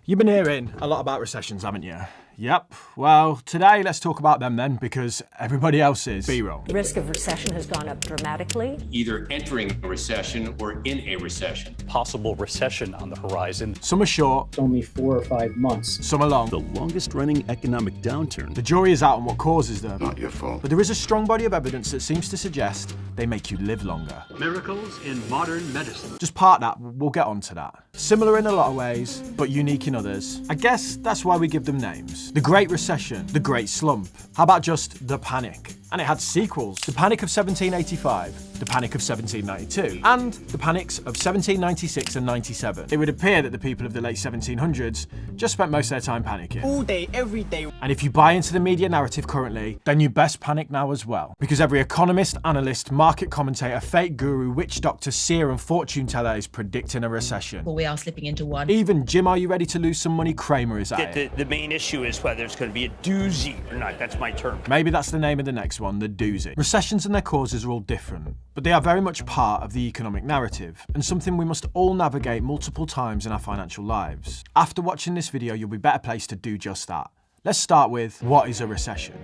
You've been hearing a lot about recessions, haven't you? Yep. Well, today let's talk about them then, because everybody else is. B-roll. The risk of recession has gone up dramatically. Either entering a recession or in a recession. Possible recession on the horizon. Some are short. Only 4 or 5 months. Some are long. The longest running economic downturn. The jury is out on what causes them. Not your fault. But there is a strong body of evidence that seems to suggest they make you live longer. Miracles in modern medicine. Just part that, we'll get on to that. Similar in a lot of ways, but unique in others. I guess that's why we give them names. The Great Recession, the Great Slump. How about just the Panic? And it had sequels. The Panic of 1785, the Panic of 1792, and the Panics of 1796 and 97. It would appear that the people of the late 1700s just spent most of their time panicking. All day, every day. And if you buy into the media narrative currently, then you best panic now as well. Because every economist, analyst, market commentator, fake guru, witch doctor, seer and fortune teller is predicting a recession. Well, we are slipping into one. Even Jim, are you ready to lose some money? Kramer is at it. The main issue is whether it's going to be a doozy or not. That's my term. Maybe that's the name of the next one, the doozy. Recessions and their causes are all different, but they are very much part of the economic narrative and something we must all navigate multiple times in our financial lives. After watching this video, you'll be better placed to do just that. Let's start with, what is a recession?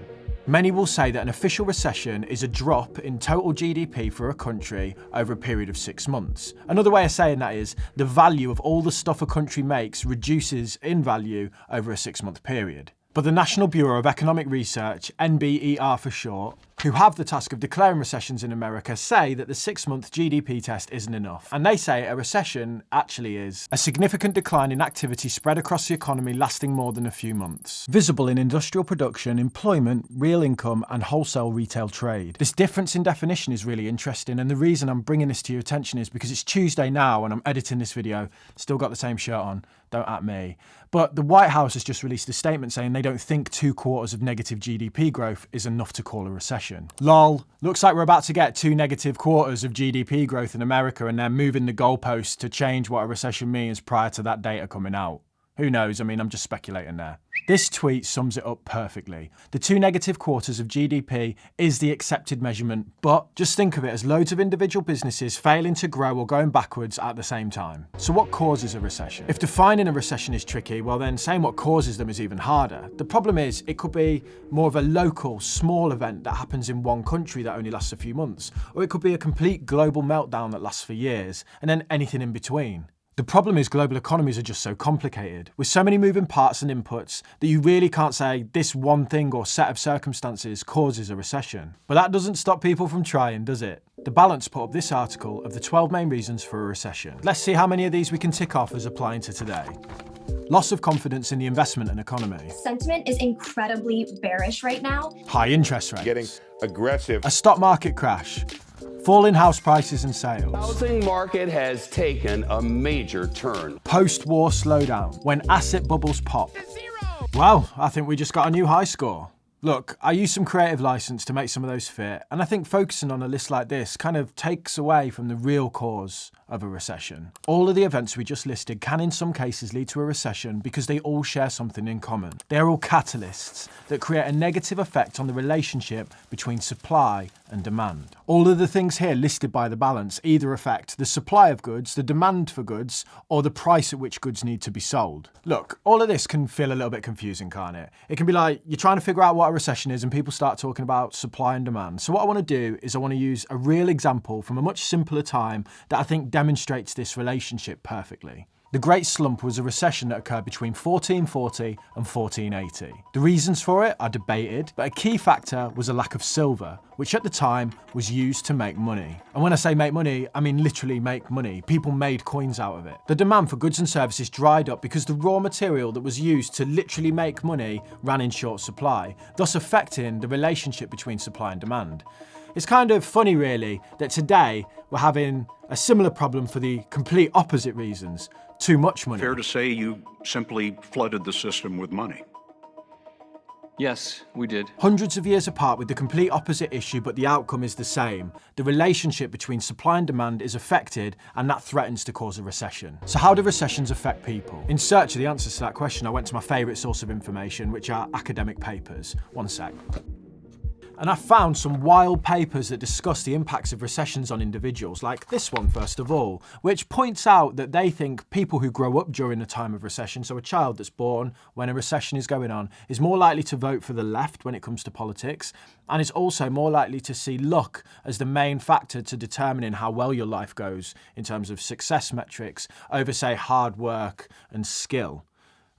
Many will say that an official recession is a drop in total GDP for a country over a period of 6 months. Another way of saying that is the value of all the stuff a country makes reduces in value over a 6-month period. But the National Bureau of Economic Research, NBER for short, who have the task of declaring recessions in America, say that the 6-month GDP test isn't enough. And they say a recession actually is a significant decline in activity spread across the economy lasting more than a few months. Visible in industrial production, employment, real income, and wholesale retail trade. This difference in definition is really interesting, and the reason I'm bringing this to your attention is because it's Tuesday now and I'm editing this video, still got the same shirt on, don't at me. But the White House has just released a statement saying they don't think 2 quarters of negative GDP growth is enough to call a recession. Lol. Looks like we're about to get 2 negative quarters of GDP growth in America and they're moving the goalposts to change what a recession means prior to that data coming out. Who knows? I mean, I'm just speculating there. This tweet sums it up perfectly. The 2 negative quarters of GDP is the accepted measurement, but just think of it as loads of individual businesses failing to grow or going backwards at the same time. So what causes a recession? If defining a recession is tricky, well then saying what causes them is even harder. The problem is it could be more of a local, small event that happens in one country that only lasts a few months, or it could be a complete global meltdown that lasts for years, and then anything in between. The problem is global economies are just so complicated, with so many moving parts and inputs that you really can't say this one thing or set of circumstances causes a recession. But that doesn't stop people from trying, does it? The Balance put up this article of the 12 main reasons for a recession. Let's see how many of these we can tick off as applying to today. Loss of confidence in the investment and economy. Sentiment is incredibly bearish right now. High interest rates. Getting aggressive. A stock market crash. Falling house prices and sales. Housing market has taken a major turn. Post-war slowdown, when asset bubbles pop. Well, I think we just got a new high score. Look, I used some creative license to make some of those fit, and I think focusing on a list like this kind of takes away from the real cause of a recession. All of the events we just listed can in some cases lead to a recession because they all share something in common. They're all catalysts that create a negative effect on the relationship between supply and demand. All of the things here listed by the Balance either affect the supply of goods, the demand for goods, or the price at which goods need to be sold. Look, all of this can feel a little bit confusing, can't it? It can be like you're trying to figure out what a recession is and people start talking about supply and demand. So what I want to do is I want to use a real example from a much simpler time that I think demonstrates this relationship perfectly. The Great Slump was a recession that occurred between 1440 and 1480. The reasons for it are debated, but a key factor was a lack of silver, which at the time was used to make money. And when I say make money, I mean literally make money. People made coins out of it. The demand for goods and services dried up because the raw material that was used to literally make money ran in short supply, thus affecting the relationship between supply and demand. It's kind of funny really that today we're having a similar problem for the complete opposite reasons. Too much money. Fair to say you simply flooded the system with money. Yes, we did. Hundreds of years apart with the complete opposite issue, but the outcome is the same. The relationship between supply and demand is affected, and that threatens to cause a recession. So how do recessions affect people? In search of the answers to that question, I went to my favourite source of information, which are academic papers. One sec. And I found some wild papers that discuss the impacts of recessions on individuals, like this one first of all, which points out that they think people who grow up during a time of recession, so a child that's born when a recession is going on, is more likely to vote for the left when it comes to politics, and is also more likely to see luck as the main factor to determining how well your life goes in terms of success metrics over, say, hard work and skill.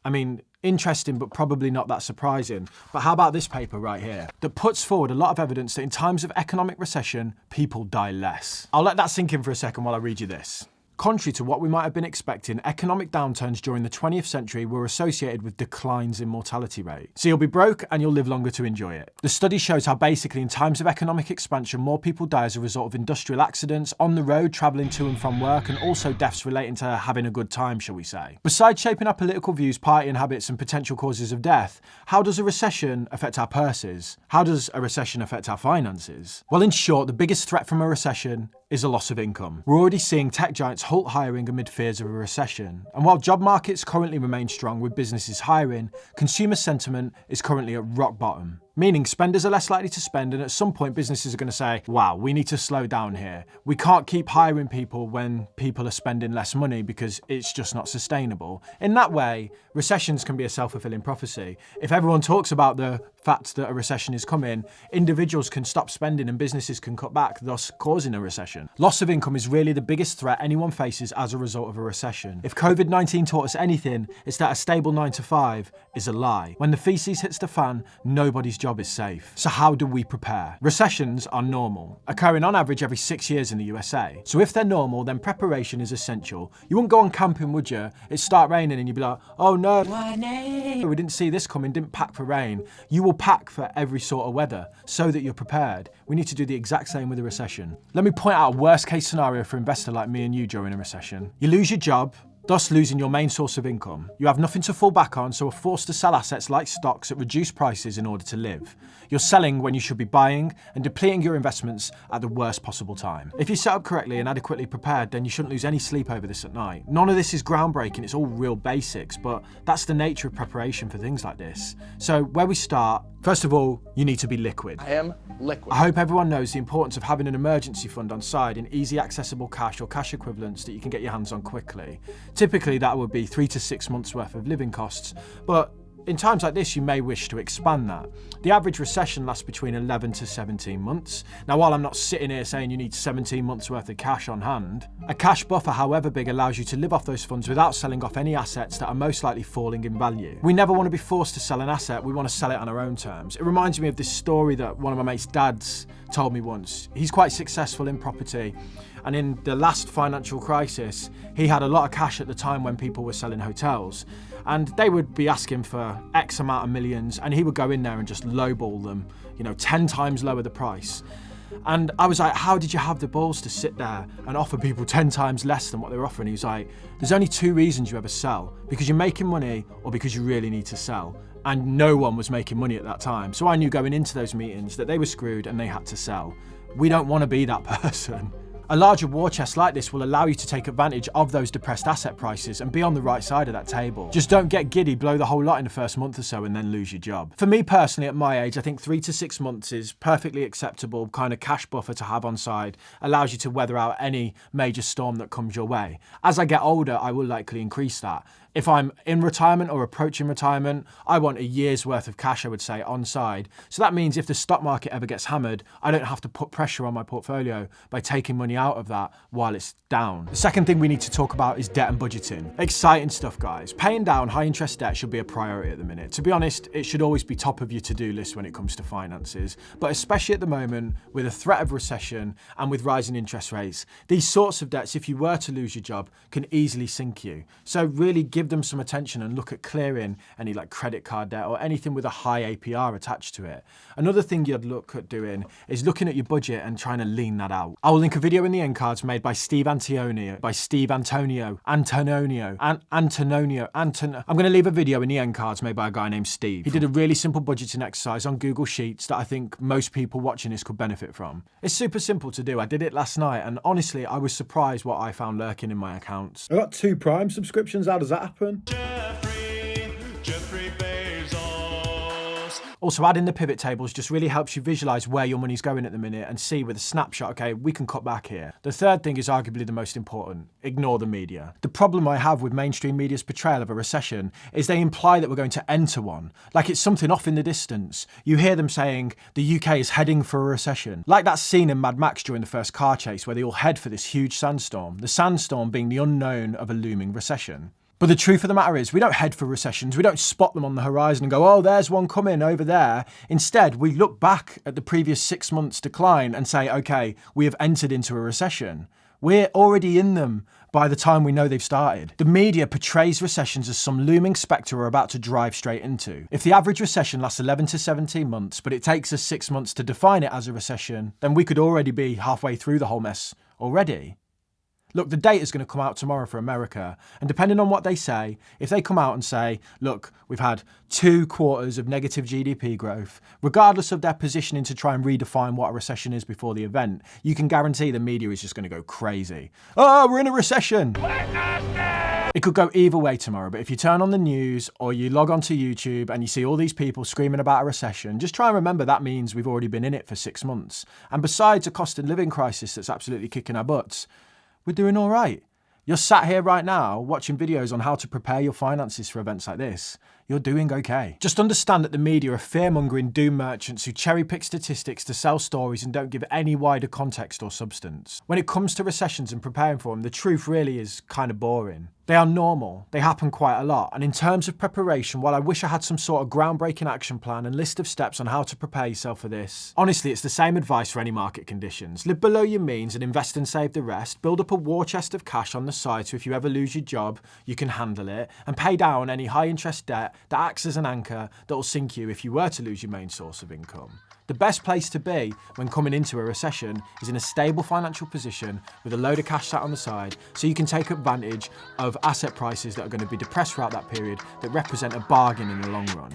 I mean, interesting, but probably not that surprising. But how about this paper right here that puts forward a lot of evidence that in times of economic recession, people die less. I'll let that sink in for a second while I read you this. Contrary to what we might have been expecting, economic downturns during the 20th century were associated with declines in mortality rate. So you'll be broke and you'll live longer to enjoy it. The study shows how basically in times of economic expansion, more people die as a result of industrial accidents, on the road, travelling to and from work, and also deaths relating to having a good time, shall we say. Besides shaping our political views, partying habits, and potential causes of death, how does a recession affect our purses? How does a recession affect our finances? Well, in short, the biggest threat from a recession is a loss of income. We're already seeing tech giants halt hiring amid fears of a recession. And while job markets currently remain strong with businesses hiring, consumer sentiment is currently at rock bottom. Meaning spenders are less likely to spend, and at some point businesses are going to say, wow, we need to slow down here. We can't keep hiring people when people are spending less money because it's just not sustainable. In that way, recessions can be a self-fulfilling prophecy. If everyone talks about the fact that a recession is coming, individuals can stop spending and businesses can cut back, thus causing a recession. Loss of income is really the biggest threat anyone faces as a result of a recession. If COVID-19 taught us anything, it's that a stable 9 to 5 is a lie. When the feces hits the fan, nobody's job is safe. So how do we prepare? Recessions are normal, occurring on average every 6 years in the USA. So if they're normal, then preparation is essential. You wouldn't go on camping, would you? It'd start raining and you'd be like, oh no, we didn't see this coming, didn't pack for rain. You will pack for every sort of weather so that you're prepared. We need to do the exact same with a recession. Let me point out a worst case scenario for an investor like me and you during a recession. You lose your job, thus losing your main source of income. You have nothing to fall back on, so are forced to sell assets like stocks at reduced prices in order to live. You're selling when you should be buying and depleting your investments at the worst possible time. If you're set up correctly and adequately prepared, then you shouldn't lose any sleep over this at night. None of this is groundbreaking, it's all real basics, but that's the nature of preparation for things like this. So where we start, first of all, you need to be liquid. I am liquid. I hope everyone knows the importance of having an emergency fund on side in easy accessible cash or cash equivalents that you can get your hands on quickly. Typically that would be 3 to 6 months worth of living costs, but in times like this, you may wish to expand that. The average recession lasts between 11 to 17 months. Now, while I'm not sitting here saying you need 17 months worth of cash on hand, a cash buffer, however big, allows you to live off those funds without selling off any assets that are most likely falling in value. We never want to be forced to sell an asset, we want to sell it on our own terms. It reminds me of this story that one of my mate's dads told me once. He's quite successful in property, and in the last financial crisis, he had a lot of cash at the time when people were selling hotels. And they would be asking for X amount of millions, and he would go in there and just lowball them, 10 times lower the price. And I was like, how did you have the balls to sit there and offer people 10 times less than what they were offering? He was like, there's only 2 reasons you ever sell, because you're making money or because you really need to sell. And no one was making money at that time. So I knew going into those meetings that they were screwed and they had to sell. We don't want to be that person. A larger war chest like this will allow you to take advantage of those depressed asset prices and be on the right side of that table. Just don't get giddy, blow the whole lot in the first month or so and then lose your job. For me personally, at my age, I think 3 to 6 months is perfectly acceptable kind of cash buffer to have on side, allows you to weather out any major storm that comes your way. As I get older, I will likely increase that. If I'm in retirement or approaching retirement, I want a year's worth of cash, I would say, on side. So that means if the stock market ever gets hammered, I don't have to put pressure on my portfolio by taking money out of that while it's down. The second thing we need to talk about is debt and budgeting. Exciting stuff, guys. Paying down high interest debt should be a priority at the minute. To be honest, it should always be top of your to-do list when it comes to finances, but especially at the moment with a threat of recession and with rising interest rates, these sorts of debts, if you were to lose your job, can easily sink you. So really give them some attention and look at clearing any like credit card debt or anything with a high APR attached to it. Another thing you'd look at doing is looking at your budget and trying to lean that out. I will link a video in the end cards made by I'm going to leave a video in the end cards made by a guy named Steve. He did a really simple budgeting exercise on Google Sheets that I think most people watching this could benefit from. It's super simple to do. I did it last night and honestly, I was surprised what I found lurking in my accounts. I got 2 Prime subscriptions. How does that happen? Jeffrey Bezos, Also, adding the pivot tables just really helps you visualize where your money's going at the minute and see with a snapshot, okay, we can cut back here. The third thing is arguably the most important. Ignore the media. The problem I have with mainstream media's portrayal of a recession is they imply that we're going to enter one, like it's something off in the distance. You hear them saying the UK is heading for a recession, like that scene in Mad Max during the first car chase where they all head for this huge sandstorm, the sandstorm being the unknown of a looming recession. But the truth of the matter is, we don't head for recessions, we don't spot them on the horizon and go, oh, there's one coming over there. Instead, we look back at the previous 6 months' decline and say, okay, we have entered into a recession. We're already in them by the time we know they've started. The media portrays recessions as some looming spectre we're about to drive straight into. If the average recession lasts 11 to 17 months, but it takes us 6 months to define it as a recession, then we could already be halfway through the whole mess already. Look, the data's going to come out tomorrow for America, and depending on what they say, if they come out and say, look, we've had 2 quarters of negative GDP growth, regardless of their positioning to try and redefine what a recession is before the event, you can guarantee the media is just going to go crazy. Oh, we're in a recession! It could go either way tomorrow, but if you turn on the news or you log onto YouTube and you see all these people screaming about a recession, just try and remember that means we've already been in it for 6 months. And besides a cost of living crisis that's absolutely kicking our butts, we're doing all right. You're sat here right now watching videos on how to prepare your finances for events like this. You're doing okay. Just understand that the media are fear-mongering doom merchants who cherry-pick statistics to sell stories and don't give any wider context or substance. When it comes to recessions and preparing for them, the truth really is kind of boring. They are normal, they happen quite a lot, and in terms of preparation, while I wish I had some sort of groundbreaking action plan and list of steps on how to prepare yourself for this, honestly, it's the same advice for any market conditions. Live below your means and invest and save the rest. Build up a war chest of cash on the side so if you ever lose your job, you can handle it, and pay down any high interest debt that acts as an anchor that will sink you if you were to lose your main source of income. The best place to be when coming into a recession is in a stable financial position with a load of cash sat on the side so you can take advantage of asset prices that are going to be depressed throughout that period that represent a bargain in the long run.